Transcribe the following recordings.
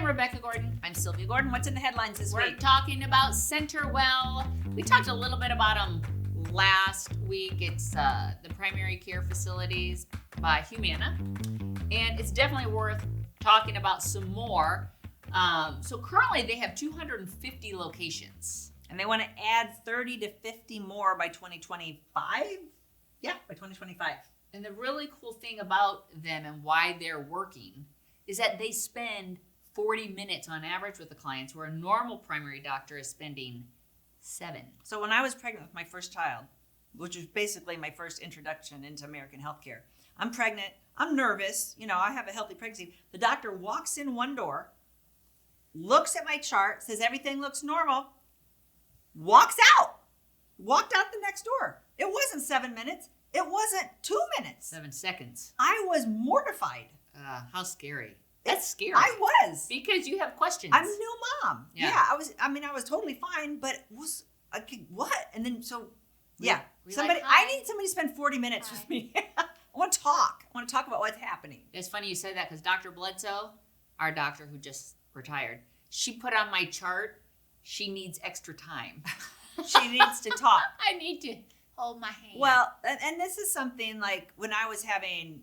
I'm Rebecca Gordon. I'm Sylvia Gordon. What's in the headlines this week? We're talking about Centerwell. We talked a little bit about them last week. It's the primary care facilities by Humana. And it's definitely worth talking about some more. So currently they have 250 locations. And they want to add 30 to 50 more by 2025? Yeah, by 2025. And the really cool thing about them and why they're working is that they spend 40 minutes on average with the clients, where a normal primary doctor is spending 7. So when I was pregnant with my first child, which was basically my first introduction into American healthcare, I'm pregnant, I'm nervous, I have a healthy pregnancy. The doctor walks in one door, looks at my chart, says everything looks normal, walked out the next door. It wasn't 7 minutes. It wasn't 2 minutes. 7 seconds. I was mortified. How scary. That's scary. I was. Because you have questions. I'm a new mom. Yeah, I was totally fine, but what? And then I need somebody to spend 40 minutes with me. I want to talk. I want to talk about what's happening. It's funny you said that, because Dr. Bledsoe, our doctor who just retired, she put on my chart, she needs extra time. She needs to talk. I need to hold my hand. Well, and this is something like when I was having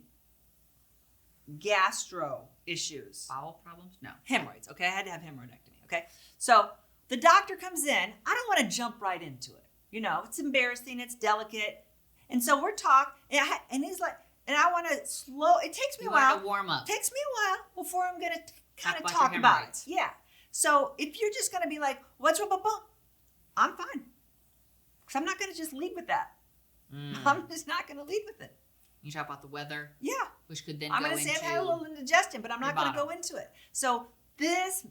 gastro issues. Bowel problems? No. Hemorrhoids, okay? I had to have hemorrhoidectomy, okay? So the doctor comes in. I don't want to jump right into it. It's embarrassing. It's delicate. And so we're talking, and he's like, and I want to it takes me a while. To warm up. It takes me a while before I'm going to kind of talk about it. Yeah. So if you're just going to be like, what's wrong, I'm fine. Because I'm not going to just lead with that. I'm just not going to lead with it. You talk about the weather. Yeah. Which could then I'm going to say I've had a little indigestion, but I'm not going to go into it. So this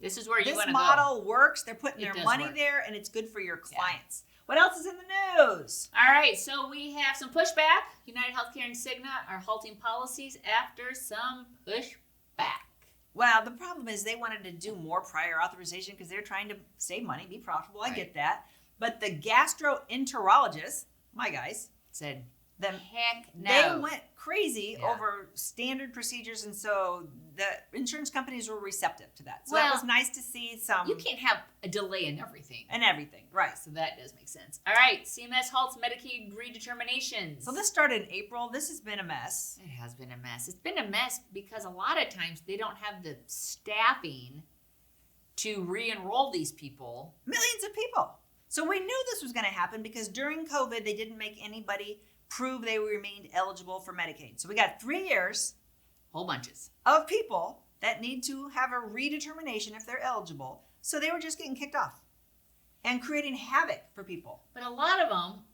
is where you want to go. This model works. They're putting their money there, and it's good for your clients. Yeah. What else is in the news? All right. So we have some pushback. UnitedHealthcare and Cigna are halting policies after some pushback. Well, the problem is they wanted to do more prior authorization because they're trying to save money, be profitable. I get that. But the gastroenterologists, my guys, said, heck no. They went crazy over standard procedures, and so the insurance companies were receptive to that. So that was nice to see some. You can't have a delay in everything. Right. So that does make sense. All right, CMS halts Medicaid redeterminations. So this started in April. This has been a mess. It has been a mess. It's been a mess because a lot of times they don't have the staffing to re-enroll these people. Millions of people. So we knew this was going to happen because during COVID, they didn't make anybody prove they remained eligible for Medicaid. So we got 3 years, whole bunches of people that need to have a redetermination if they're eligible. So they were just getting kicked off and creating havoc for people. But a lot of them,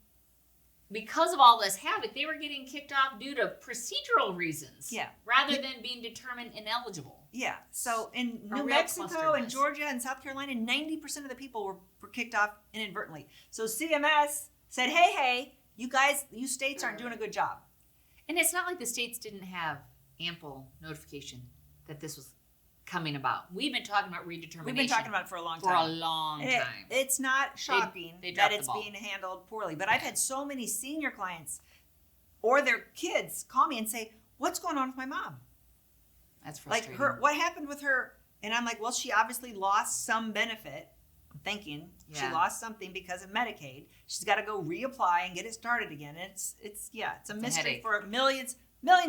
because of all this havoc, they were getting kicked off due to procedural reasons. Yeah. Rather than being determined ineligible. Yeah. So in New Mexico and Georgia and South Carolina, 90% of the people were kicked off inadvertently. So CMS said, hey, you guys, you states aren't doing a good job. And it's not like the states didn't have ample notification that this was coming about. We've been talking about redetermination. We've been talking about it for a long time. It's not shocking that it's being handled poorly. But I've had so many senior clients or their kids call me and say, what's going on with my mom? That's frustrating. Like what happened with her? And I'm like, well, she obviously lost some benefit. I'm thinking she lost something because of Medicaid. She's got to go reapply and get it started again. It's a mystery for millions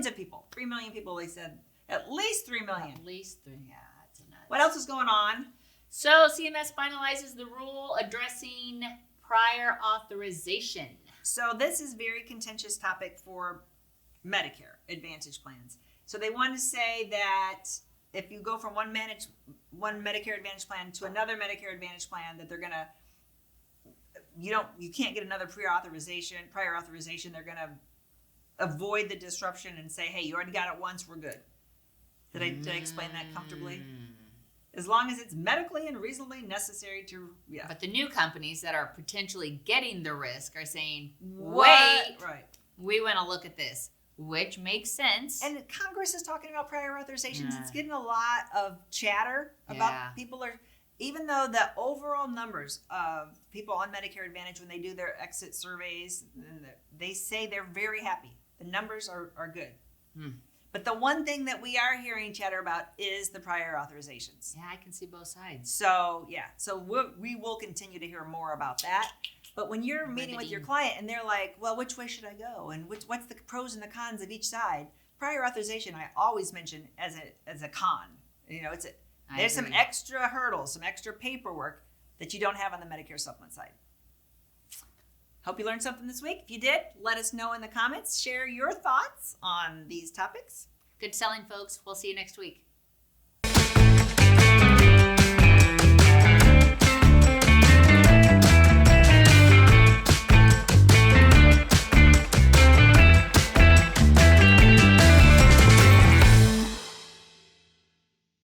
of people. 3 million people, they said. At least 3 million. At least 3. Yeah, it's nuts. What else is going on? So CMS finalizes the rule addressing prior authorization. So this is a very contentious topic for Medicare Advantage plans. So they want to say that if you go from one Medicare Advantage plan to another Medicare Advantage plan, that they're gonna you can't get another prior authorization. They're gonna avoid the disruption and say, hey, you already got it once, we're good. Did I explain that comfortably? As long as it's medically and reasonably necessary to, But the new companies that are potentially getting the risk are saying, wait, we want to look at this. Which makes sense. And Congress is talking about prior authorizations. It's getting a lot of chatter about people even though the overall numbers of people on Medicare Advantage, when they do their exit surveys, they say they're very happy. The numbers are good. But the one thing that we are hearing chatter about is the prior authorizations. Yeah, I can see both sides. So we will continue to hear more about that. But when you're meeting with your client and they're like, well, which way should I go? And what's the pros and the cons of each side? Prior authorization, I always mention as a con. There's some extra hurdles, some extra paperwork that you don't have on the Medicare supplement side. Hope you learned something this week. If you did, let us know in the comments. Share your thoughts on these topics. Good selling, folks. We'll see you next week.